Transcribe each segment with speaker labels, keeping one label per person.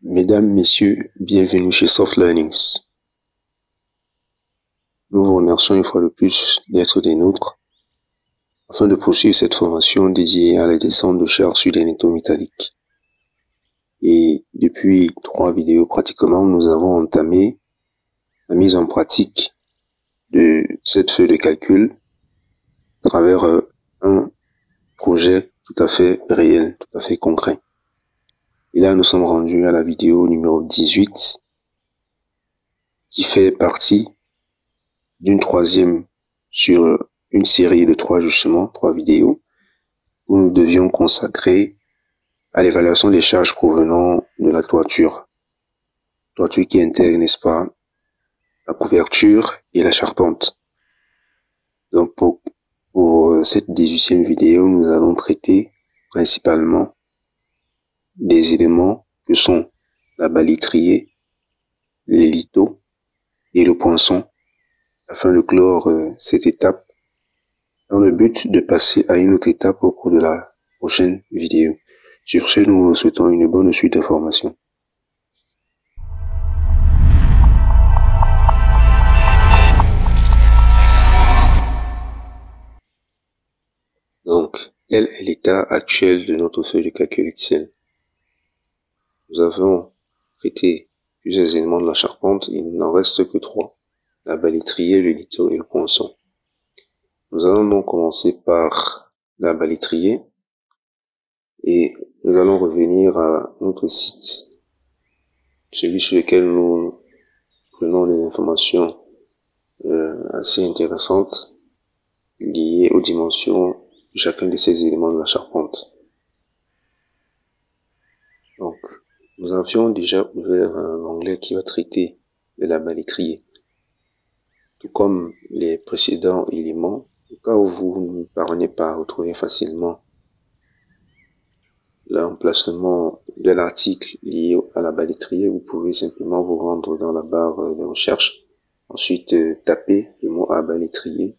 Speaker 1: Mesdames, Messieurs, bienvenue chez Soft Learnings. Nous vous remercions une fois de plus d'être des nôtres afin de poursuivre cette formation dédiée à la descente de chair sur les métaux métalliques. Et depuis 3 vidéos pratiquement, nous avons entamé la mise en pratique de cette feuille de calcul à travers un projet tout à fait réel, tout à fait concret. Et là, nous sommes rendus à la vidéo numéro 18 qui fait partie d'une troisième sur une série de 3 vidéos où nous devions consacrer à l'évaluation des charges provenant de la toiture. Toiture qui intègre, n'est-ce pas, la couverture et la charpente. Donc pour cette 18e vidéo, nous allons traiter principalement des éléments que sont la balytrier, les lithos et le poinçon, afin de clore cette étape dans le but de passer à une autre étape au cours de la prochaine vidéo. Sur ce, nous vous souhaitons une bonne suite d'informations. Donc, quel est l'état actuel de notre feuille de calcul Excel? Nous avons traité plusieurs éléments de la charpente, il n'en reste que 3. La balytrier, le litho et le poinçon. Nous allons donc commencer par la balytrier et nous allons revenir à notre site, celui sur lequel nous prenons des informations assez intéressantes liées aux dimensions de chacun de ces éléments de la charpente. Donc, nous avions déjà ouvert l'onglet qui va traiter de la balytrier. Tout comme les précédents éléments, au cas où vous ne parvenez pas à retrouver facilement l'emplacement de l'article lié à la balytrier, vous pouvez simplement vous rendre dans la barre de recherche, ensuite taper le mot à balytrier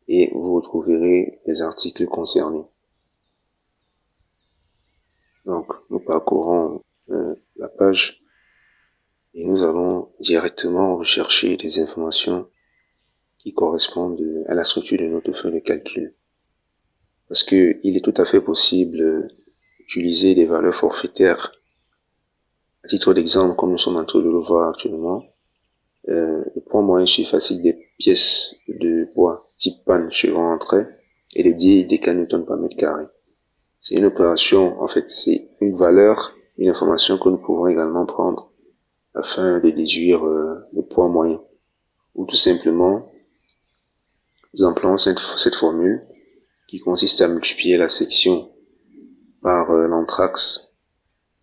Speaker 1: et vous retrouverez les articles concernés. Donc, nous parcourons la page et nous allons directement rechercher des informations qui correspondent à la structure de notre feuille de calcul. Parce que il est tout à fait possible d'utiliser des valeurs forfaitaires. À titre d'exemple, comme nous sommes en train de le voir actuellement, le poids moyen surfacique des pièces de bois type panne suivant entrée est de 10 décanewtons par mètre carré. C'est une opération, en fait, c'est une valeur, une information que nous pouvons également prendre afin de déduire le poids moyen. Ou tout simplement, nous employons cette formule qui consiste à multiplier la section par l'anthrax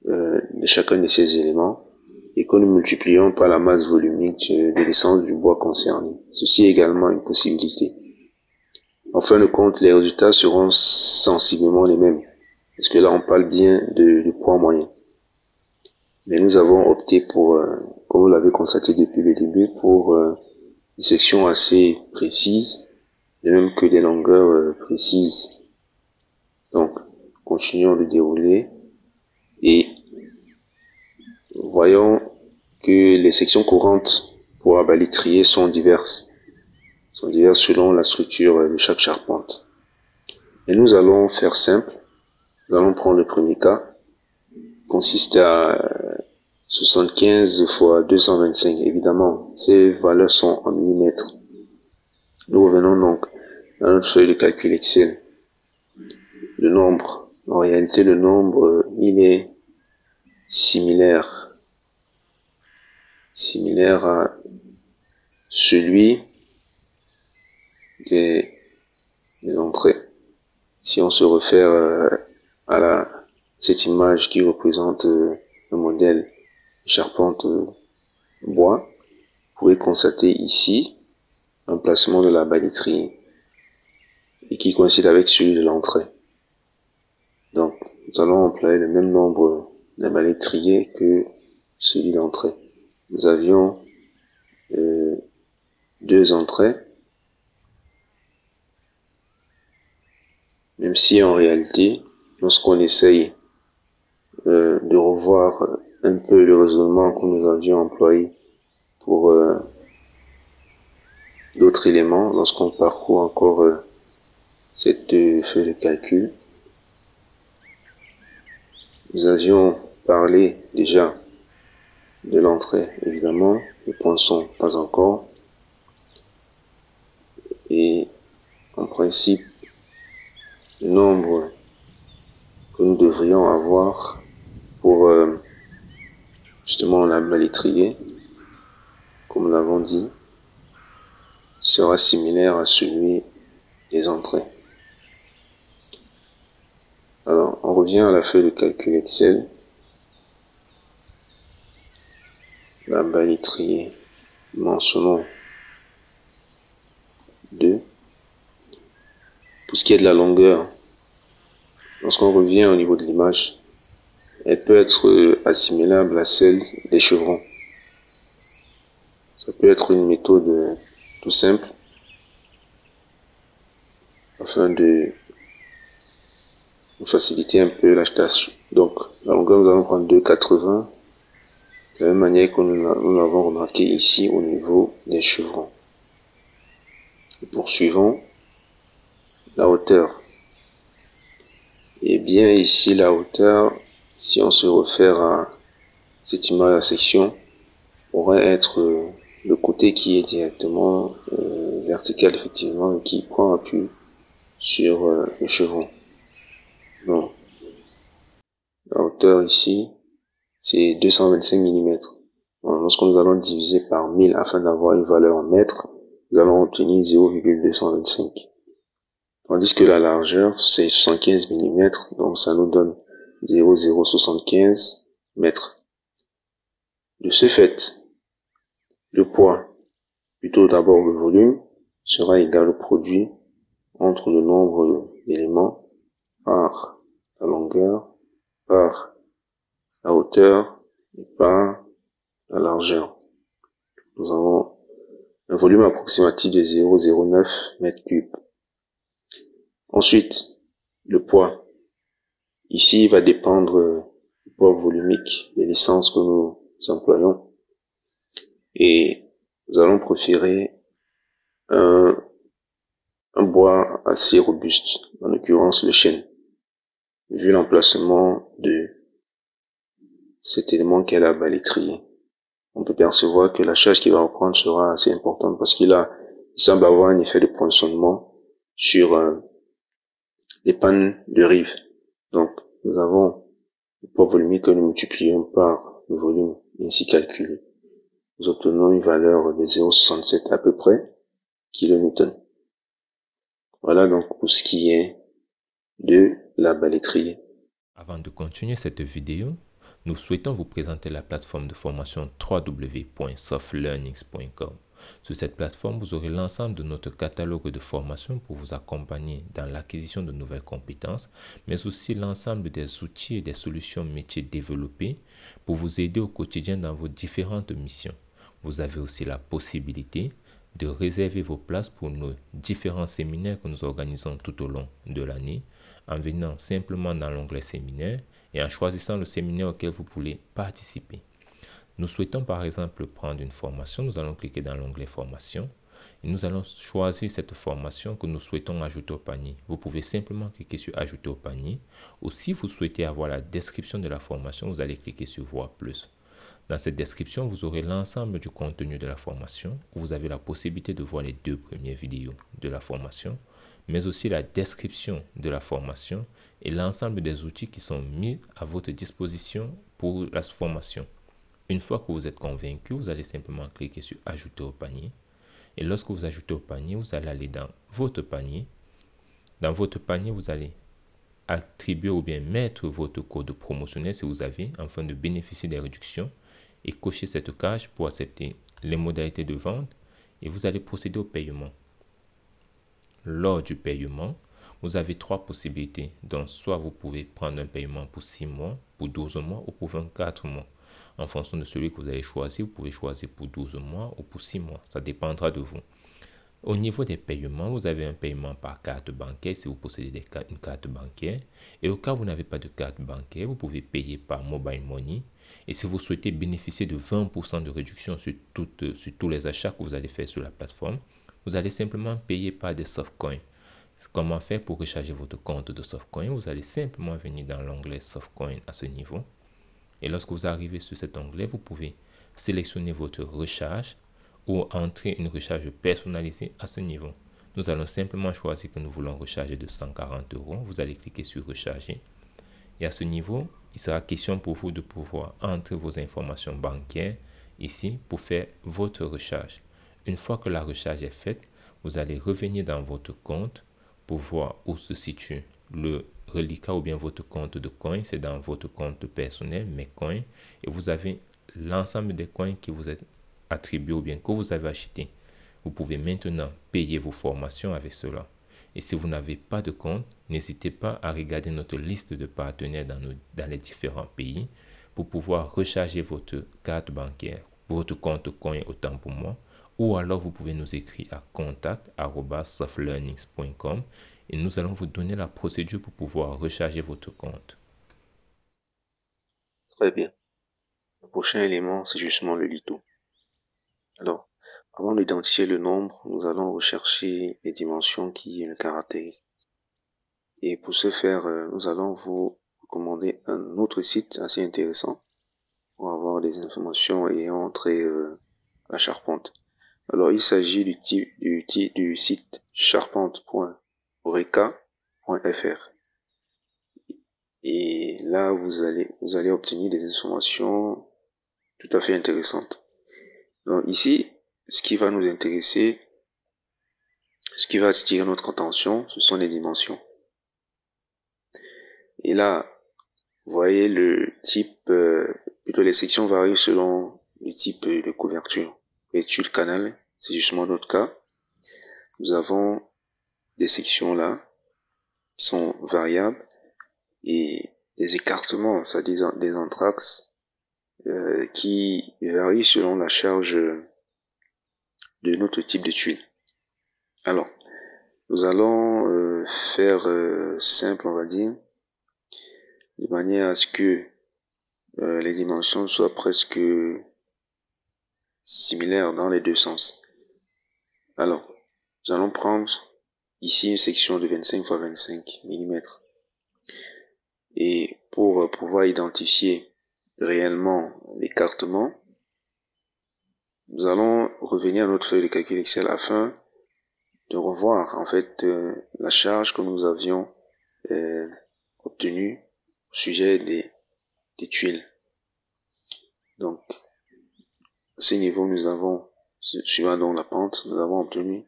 Speaker 1: de chacun de ces éléments et que nous multiplions par la masse volumique de l'essence du bois concerné. Ceci est également une possibilité. En fin de compte, les résultats seront sensiblement les mêmes, parce que là on parle bien de poids moyen. Mais nous avons opté pour, comme vous l'avez constaté depuis le début, pour une section assez précise, de même que des longueurs précises. Donc, continuons de dérouler et voyons que les sections courantes pour la balytrier sont diverses selon la structure de chaque charpente. Et nous allons faire simple. Nous allons prendre le premier cas, qui consiste à 75 fois 225. Évidemment, ces valeurs sont en millimètres. Nous revenons donc à notre feuille de calcul Excel. Le nombre, en réalité, le nombre, il est similaire à celui des entrées. Si on se réfère à cette image qui représente le modèle de charpente bois, vous pouvez constater ici l'emplacement de la balytrier et qui coïncide avec celui de l'entrée. Donc, nous allons employer le même nombre de balytrier que celui d'entrée. Nous avions 2 entrées, même si en réalité, lorsqu'on essaye de revoir un peu le raisonnement que nous avions employé pour d'autres éléments lorsqu'on parcourt encore cette feuille de calcul. Nous avions parlé déjà de l'entrée, évidemment, le poinçon pas encore. Et en principe, le nombre que nous devrions avoir pour justement la balétrier, comme nous l'avons dit, sera similaire à celui des entrées. Alors, on revient à la feuille de calcul Excel. La balétrier, mentionnons 2. Pour ce qui est de la longueur, lorsqu'on revient au niveau de l'image, elle peut être assimilable à celle des chevrons. Ça peut être une méthode tout simple afin de nous faciliter un peu la tâche. Donc, la longueur, nous allons prendre 2,80 de la même manière que nous l'avons remarqué ici au niveau des chevrons. Et poursuivons la hauteur. Et bien ici, la hauteur, si on se réfère à cette image à section, pourrait être le côté qui est directement vertical effectivement et qui prend appui sur le chevron. Donc, la hauteur ici, c'est 225 mm. Donc, lorsque nous allons diviser par 1000 afin d'avoir une valeur en mètres, nous allons obtenir 0,225. Tandis que la largeur, c'est 75 mm, donc ça nous donne 0,075 mètres. De ce fait, le poids, plutôt d'abord le volume, sera égal au produit entre le nombre d'éléments par la longueur, par la hauteur et par la largeur. Nous avons un volume approximatif de 0,09 m3. Ensuite, le poids. Ici, il va dépendre du poids volumique de l'essence que nous employons. Et nous allons préférer un bois assez robuste, en l'occurrence le chêne, vu l'emplacement de cet élément qu'est la balétrier. On peut percevoir que la charge qu'il va reprendre sera assez importante parce qu'il semble avoir un effet de poinçonnement sur les pannes de rive. Donc, nous avons le poids volumique que nous multiplions par le volume ainsi calculé. Nous obtenons une valeur de 0,67 à peu près kN. Voilà donc pour ce qui est de la balétrier.
Speaker 2: Avant de continuer cette vidéo, nous souhaitons vous présenter la plateforme de formation www.softlearnings.com. Sur cette plateforme, vous aurez l'ensemble de notre catalogue de formations pour vous accompagner dans l'acquisition de nouvelles compétences, mais aussi l'ensemble des outils et des solutions métiers développés pour vous aider au quotidien dans vos différentes missions. Vous avez aussi la possibilité de réserver vos places pour nos différents séminaires que nous organisons tout au long de l'année en venant simplement dans l'onglet séminaire et en choisissant le séminaire auquel vous voulez participer. Nous souhaitons par exemple prendre une formation, nous allons cliquer dans l'onglet formation et nous allons choisir cette formation que nous souhaitons ajouter au panier. Vous pouvez simplement cliquer sur ajouter au panier ou si vous souhaitez avoir la description de la formation, vous allez cliquer sur voir plus. Dans cette description, vous aurez l'ensemble du contenu de la formation où vous avez la possibilité de voir les 2 premières vidéos de la formation, mais aussi la description de la formation et l'ensemble des outils qui sont mis à votre disposition pour la formation. Une fois que vous êtes convaincu, vous allez simplement cliquer sur ajouter au panier. Et lorsque vous ajoutez au panier, vous allez aller dans votre panier. Dans votre panier, vous allez attribuer ou bien mettre votre code promotionnel si vous avez, afin de bénéficier des réductions et cocher cette case pour accepter les modalités de vente et vous allez procéder au paiement. Lors du paiement, vous avez 3 possibilités. Donc, soit vous pouvez prendre un paiement pour 6 mois, pour 12 mois ou pour 24 mois. En fonction de celui que vous allez choisir, vous pouvez choisir pour 12 mois ou pour 6 mois. Ça dépendra de vous. Au niveau des paiements, vous avez un paiement par carte bancaire si vous possédez une carte bancaire. Et au cas où vous n'avez pas de carte bancaire, vous pouvez payer par mobile money. Et si vous souhaitez bénéficier de 20% de réduction sur tous les achats que vous allez faire sur la plateforme, vous allez simplement payer par des softcoins. Comment faire pour recharger votre compte de softcoin? Vous allez simplement venir dans l'onglet softcoin à ce niveau. Et lorsque vous arrivez sur cet onglet, vous pouvez sélectionner votre recharge ou entrer une recharge personnalisée à ce niveau. Nous allons simplement choisir que nous voulons recharger de 140 euros. Vous allez cliquer sur recharger. Et à ce niveau, il sera question pour vous de pouvoir entrer vos informations bancaires ici pour faire votre recharge. Une fois que la recharge est faite, vous allez revenir dans votre compte pour voir où se situe le reliquat ou bien votre compte de coins. C'est dans votre compte personnel, mes coins. Et vous avez l'ensemble des coins qui vous est attribué ou bien que vous avez acheté. Vous pouvez maintenant payer vos formations avec cela. Et si vous n'avez pas de compte, n'hésitez pas à regarder notre liste de partenaires dans les différents pays pour pouvoir recharger votre carte bancaire, votre compte coin autant pour moi. Ou alors vous pouvez nous écrire à contact@softlearnings.com et nous allons vous donner la procédure pour pouvoir recharger votre compte.
Speaker 1: Très bien. Le prochain élément, c'est justement le lito. Alors, avant d'identifier le nombre, nous allons rechercher les dimensions qui le caractérisent. Et pour ce faire, nous allons vous recommander un autre site assez intéressant pour avoir des informations ayant trait à la charpente. Alors, il s'agit du site charpente.oreca.fr. Et là, vous allez obtenir des informations tout à fait intéressantes. Donc ici, ce qui va nous intéresser, ce qui va attirer notre attention, ce sont les dimensions. Et là, vous voyez le type, plutôt les sections varient selon le type de couverture. Étude canal, c'est justement notre cas. Nous avons des sections là qui sont variables et des écartements, c'est-à-dire des entraxes qui varient selon la charge de notre type de tuile. Alors, nous allons faire simple, on va dire, de manière à ce que les dimensions soient presque similaires dans les deux sens. Alors, nous allons prendre ici une section de 25 x 25 mm. Et pour pouvoir identifier réellement l'écartement, nous allons revenir à notre feuille de calcul Excel afin de revoir en fait la charge que nous avions obtenue au sujet des tuiles. Donc, à ce niveau, nous avons, suivant donc la pente, nous avons obtenu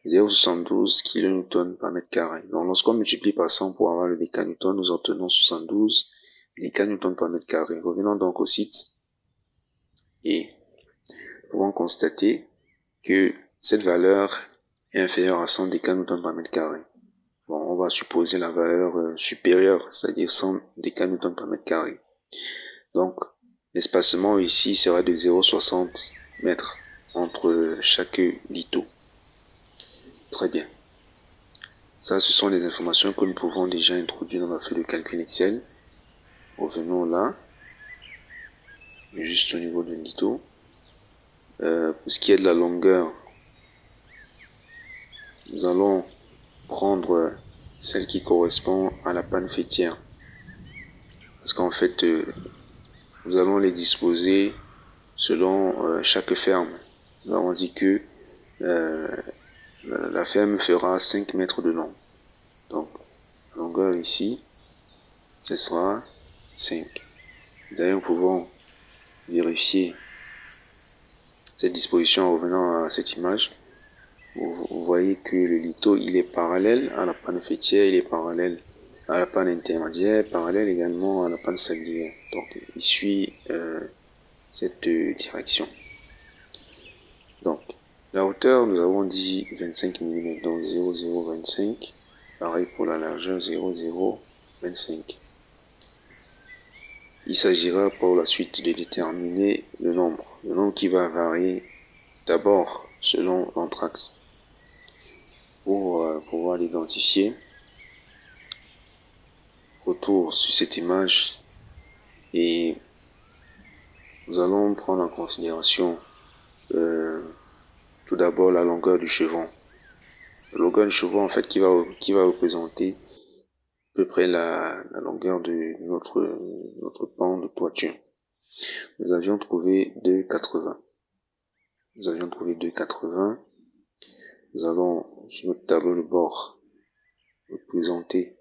Speaker 1: 0,72 kN par mètre carré. Donc, lorsqu'on multiplie par 100 pour avoir le décanewton, nous obtenons 72 décanewton par mètre carré. Revenons donc au site et nous pouvons constater que cette valeur est inférieure à 100 décanewton par mètre carré. Bon, on va supposer la valeur supérieure, c'est-à-dire 100 décanewton par mètre carré. Donc, l'espacement ici sera de 0,60 mètres entre chaque lito. Très bien. Ça, ce sont les informations que nous pouvons déjà introduire dans la feuille de calcul Excel. Revenons là, juste au niveau de lito. Pour ce qui est de la longueur, nous allons prendre celle qui correspond à la panne fêtière. Parce qu'en fait, nous allons les disposer selon chaque ferme. Nous avons dit que la ferme fera 5 mètres de long. Donc, la longueur ici, ce sera 5. D'ailleurs, nous pouvons vérifier cette disposition en revenant à cette image. Vous voyez que le lito, il est parallèle à la panne fêtière, il est parallèle à la panne intermédiaire, parallèle également à la panne sablière. Donc, il suit cette direction. Donc, la hauteur, nous avons dit 25 mm, donc 0,025. Pareil pour la largeur, 0,025. Il s'agira par la suite de déterminer le nombre qui va varier d'abord selon l'anthrax. pour pouvoir l'identifier. Retour sur cette image et nous allons prendre en considération tout d'abord la longueur du chevron. La longueur du chevron en fait qui va représenter à peu près la longueur de notre pan de toiture. Nous avions trouvé 2,80. Nous avions trouvé 2,80. Nous allons sur notre tableau de bord représenter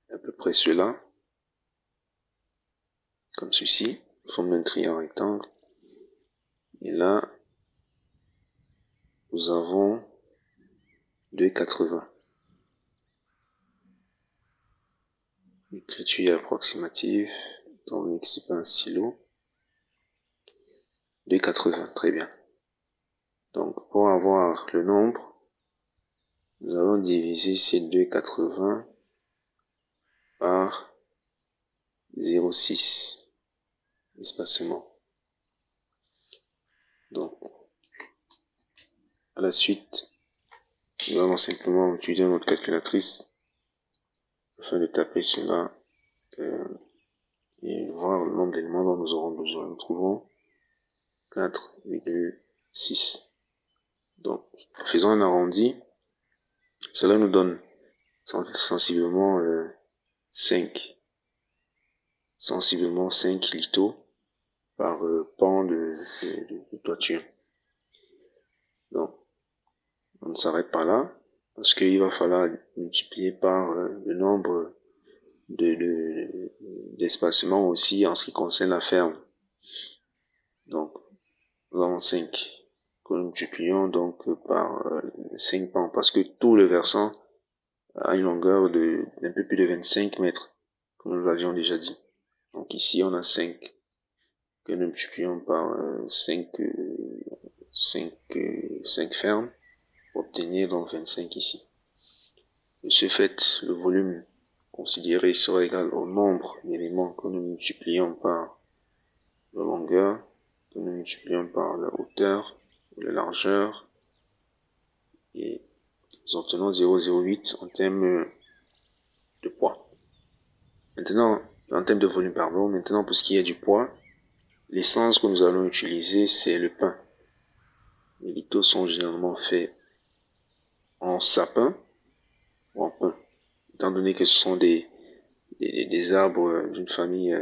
Speaker 1: à peu près cela, comme ceci, en forme d'un triangle rectangle. Et là, nous avons 2,80. L'écriture approximative, étant donné que c'est pas un stylo. 2,80, très bien. Donc, pour avoir le nombre, nous allons diviser ces 2,80 par 0,6 espacement. Donc, à la suite, nous allons simplement utiliser notre calculatrice afin de taper cela et voir le nombre d'éléments dont nous aurons besoin. Nous trouvons 4,6. Donc, faisons un arrondi. Cela nous donne sensiblement 5 lithots par pan de toiture. Donc, on s'arrête pas là, parce qu'il va falloir multiplier par le nombre d'espacements aussi en ce qui concerne la ferme. Donc, nous avons 5 que nous multiplions donc par 5 pans, parce que tout le versant a une longueur d'un peu plus de 25 mètres, comme nous l'avions déjà dit. Donc ici, on a 5 que nous multiplions par 5 fermes pour obtenir donc 25 ici. De ce fait, le volume considéré sera égal au nombre d'éléments que nous multiplions par la longueur, que nous multiplions par la hauteur, la largeur, et nous obtenons 0,08 en termes de poids. Maintenant, en termes de volume, pardon, maintenant pour ce qui est du poids, l'essence que nous allons utiliser, c'est le pain. Les lithots sont généralement faits en sapin ou en pin, étant donné que ce sont des arbres d'une famille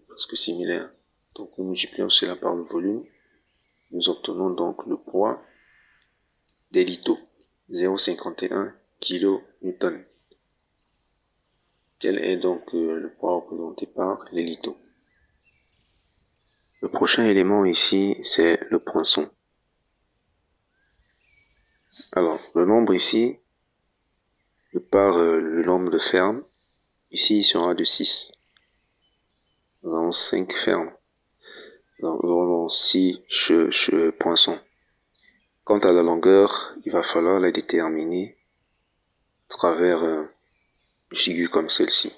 Speaker 1: presque similaire. Donc nous multiplions cela par le volume, nous obtenons donc le poids des lithots, 0,51 kN. Quel est donc le poids représenté par les lithots? Le prochain élément ici, c'est le poinçon. Alors, le nombre ici, par le nombre de fermes, ici il sera de 6. Nous avons 5 fermes. Nous avons 6 poinçons. Quant à la longueur, il va falloir la déterminer à travers une figure comme celle-ci.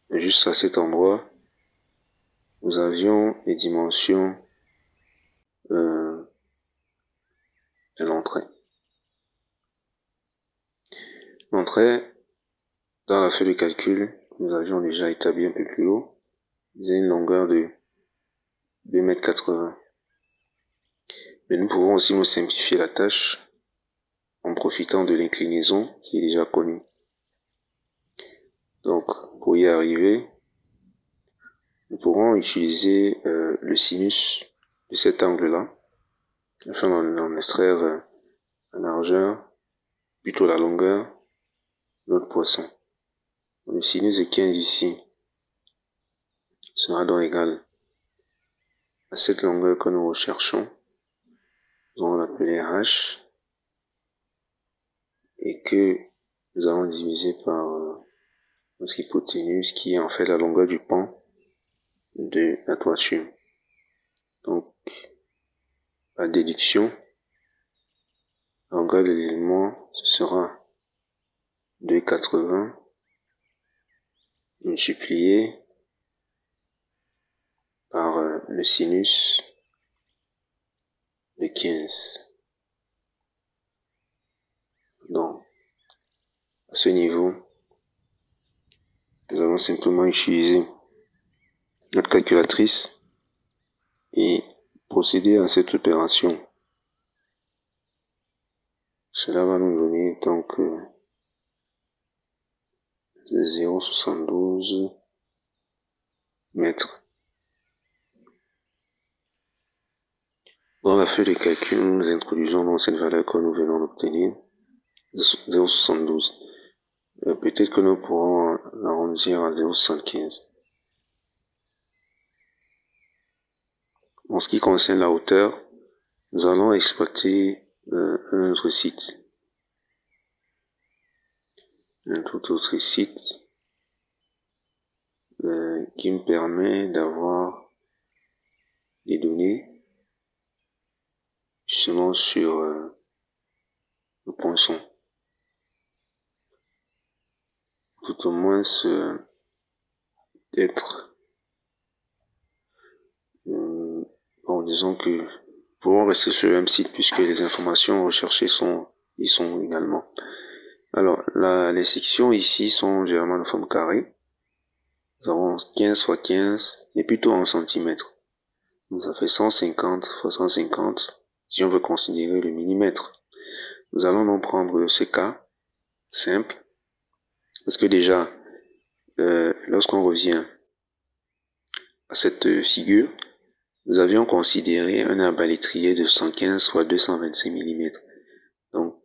Speaker 1: Juste à cet endroit, nous avions les dimensions de l'entrée. L'entrée, dans la feuille de calcul, nous avions déjà établi un peu plus haut, c'est une longueur de 2,80 m. Mais nous pouvons aussi nous simplifier la tâche en profitant de l'inclinaison qui est déjà connue. Donc, pour y arriver, nous pourrons utiliser le sinus de cet angle-là, afin d'en extraire la largeur, plutôt la longueur de notre poisson. Le sinus de 15 ici sera donc égal à cette longueur que nous recherchons, nous allons l'appeler H, et que nous allons diviser par notre hypoténuse qui est en fait la longueur du pan de la toiture. Donc, la déduction, la longueur de l'élément, ce sera 2,80 multiplié par le sinus de 15. Donc, à ce niveau, nous allons simplement utiliser notre calculatrice et procéder à cette opération. Cela va nous donner donc 0,72 mètres. Dans la feuille de calcul, nous introduisons donc cette valeur que nous venons d'obtenir, 0,72. Peut-être que nous pourrons l'arrondir à 0,75. En ce qui concerne la hauteur, nous allons exploiter un autre site. Un tout autre site qui me permet d'avoir des données justement sur le poinçon. Tout au moins d'être bon, disons que pouvons rester sur le même site puisque les informations recherchées y sont également. Alors, les sections ici sont généralement de forme carrée. Nous avons 15 fois 15 et plutôt en centimètres. Donc ça fait 150 fois 150 si on veut considérer le millimètre. Nous allons donc prendre ce cas simple parce que déjà, lorsqu'on revient à cette figure, nous avions considéré un arbalétrier de 115 fois 225 mm. Donc,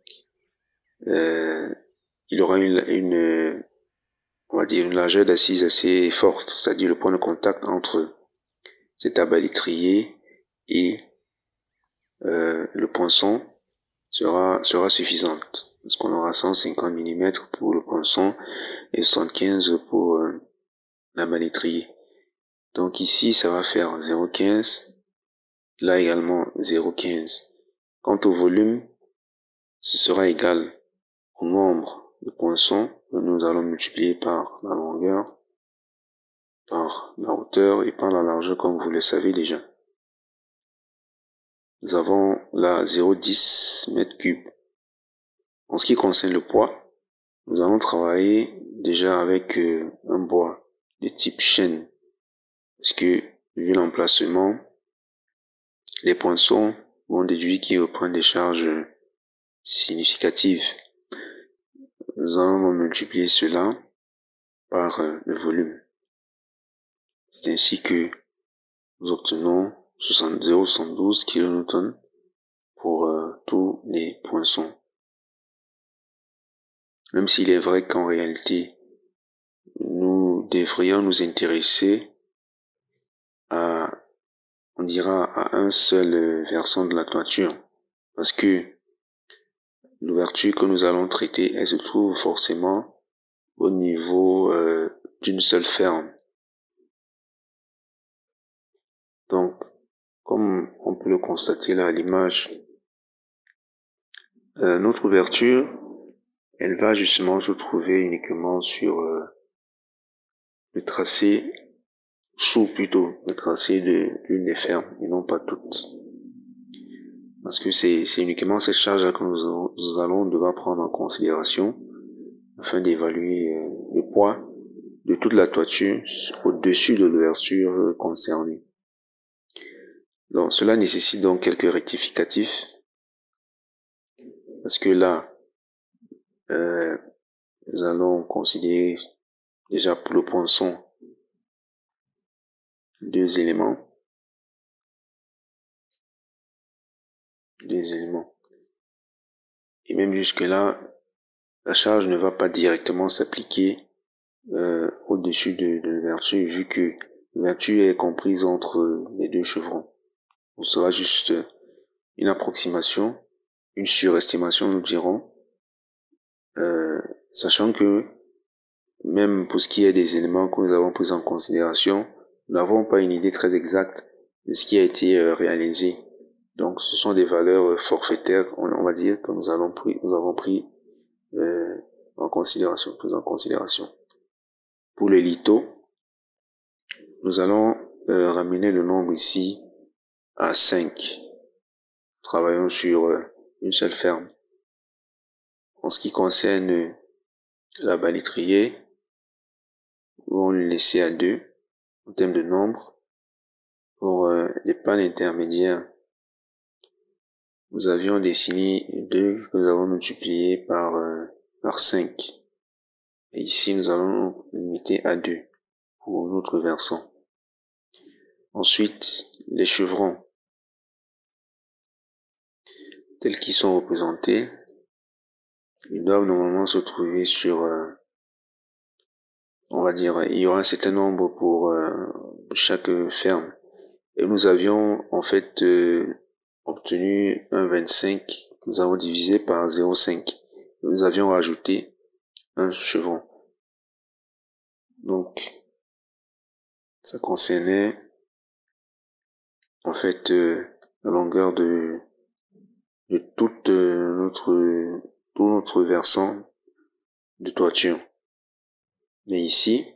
Speaker 1: il aura on va dire une largeur d'assise assez forte, c'est-à-dire le point de contact entre cet arbalétrier et le poinçon sera suffisante. Parce qu'on aura 150 mm pour le poinçon et 75 pour l'arbalétrier. Donc ici, ça va faire 0,15. Là également 0,15. Quant au volume, ce sera égal au nombre de poinçons que nous allons multiplier par la longueur, par la hauteur et par la largeur comme vous le savez déjà. Nous avons là 0,10 m3. En ce qui concerne le poids, nous allons travailler déjà avec un bois de type chêne. Parce que vu l'emplacement, les poinçons vont déduire qu'il reprend des charges significatives. Nous allons multiplier cela par le volume. C'est ainsi que nous obtenons 0,72 kN pour tous les poinçons. Même s'il est vrai qu'en réalité, nous devrions nous intéresser à, on dira, à un seul versant de la toiture. Parce que l'ouverture que nous allons traiter, elle se trouve forcément au niveau d'une seule ferme. Donc, comme on peut le constater là à l'image, notre ouverture, elle va justement se trouver uniquement sur le tracé, le tracé de l'une des fermes et non pas toutes. Parce que c'est uniquement cette charge-là que nous allons devoir prendre en considération afin d'évaluer le poids de toute la toiture au-dessus de l'ouverture concernée. Donc, cela nécessite donc quelques rectificatifs parce que là, nous allons considérer déjà pour le poinçon deux éléments. Et même jusque-là, la charge ne va pas directement s'appliquer au-dessus de l'ouverture vu que l'ouverture est comprise entre les deux chevrons. Ce sera juste une approximation, une surestimation, nous dirons, sachant que même pour ce qui est des éléments que nous avons pris en considération, nous n'avons pas une idée très exacte de ce qui a été réalisé. Donc, ce sont des valeurs forfaitaires, on va dire, que nous avons pris en considération. Pour le litho, nous allons ramener le nombre ici à 5. Travaillons sur une seule ferme. En ce qui concerne la balétrière, nous allons le laisser à 2 en termes de nombre. Pour les pannes intermédiaires, nous avions dessiné 2 que nous avons multiplié par 5. Et ici, nous allons limiter à 2 pour notre versant. Ensuite, les chevrons, tels qu'ils sont représentés, ils doivent normalement se trouver sur, on va dire, il y aura un certain nombre pour chaque ferme. Et nous avions en fait obtenu un 25 que nous avons divisé par 0,5. Nous avions rajouté un chevron. Donc, ça concernait en fait la longueur de tout notre versant de toiture. Mais ici,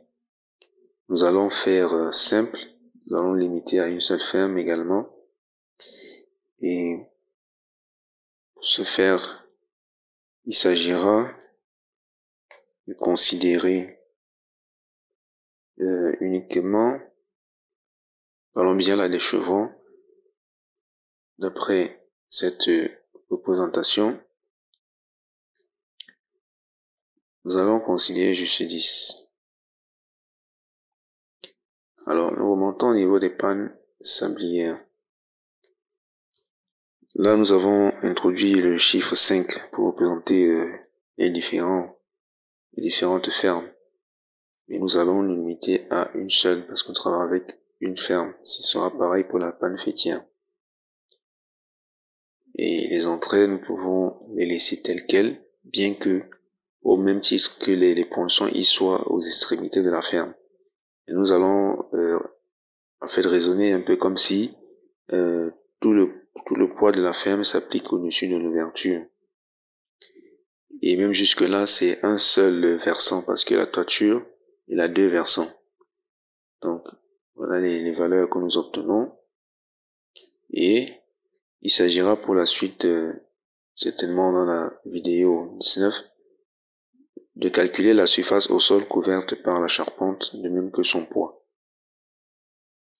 Speaker 1: nous allons faire simple. Nous allons limiter à une seule ferme également. Et pour ce faire, il s'agira de considérer uniquement, allons bien là, les chevrons. D'après cette représentation, nous allons considérer juste 10. Alors, nous remontons au niveau des pannes sablières. Là, nous avons introduit le chiffre 5 pour représenter les différentes fermes. Mais nous allons nous limiter à une seule parce qu'on travaille avec une ferme. Ce sera pareil pour la panne fêtière. Et les entrées, nous pouvons les laisser telles quelles, bien que, au même titre que les ponçons, ils soient aux extrémités de la ferme. Et nous allons en fait raisonner un peu comme si tout le poids de la ferme s'applique au-dessus de l'ouverture. Et même jusque-là, c'est un seul versant parce que la toiture, il a 2 versants. Donc, voilà les valeurs que nous obtenons. Et il s'agira pour la suite, certainement dans la vidéo 19, de calculer la surface au sol couverte par la charpente, de même que son poids.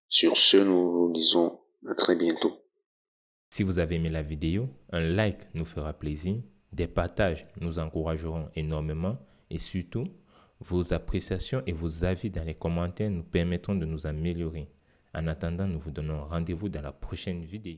Speaker 1: Sur ce, nous vous disons à très bientôt.
Speaker 2: Si vous avez aimé la vidéo, un like nous fera plaisir, des partages nous encourageront énormément et surtout, vos appréciations et vos avis dans les commentaires nous permettront de nous améliorer. En attendant, nous vous donnons rendez-vous dans la prochaine vidéo.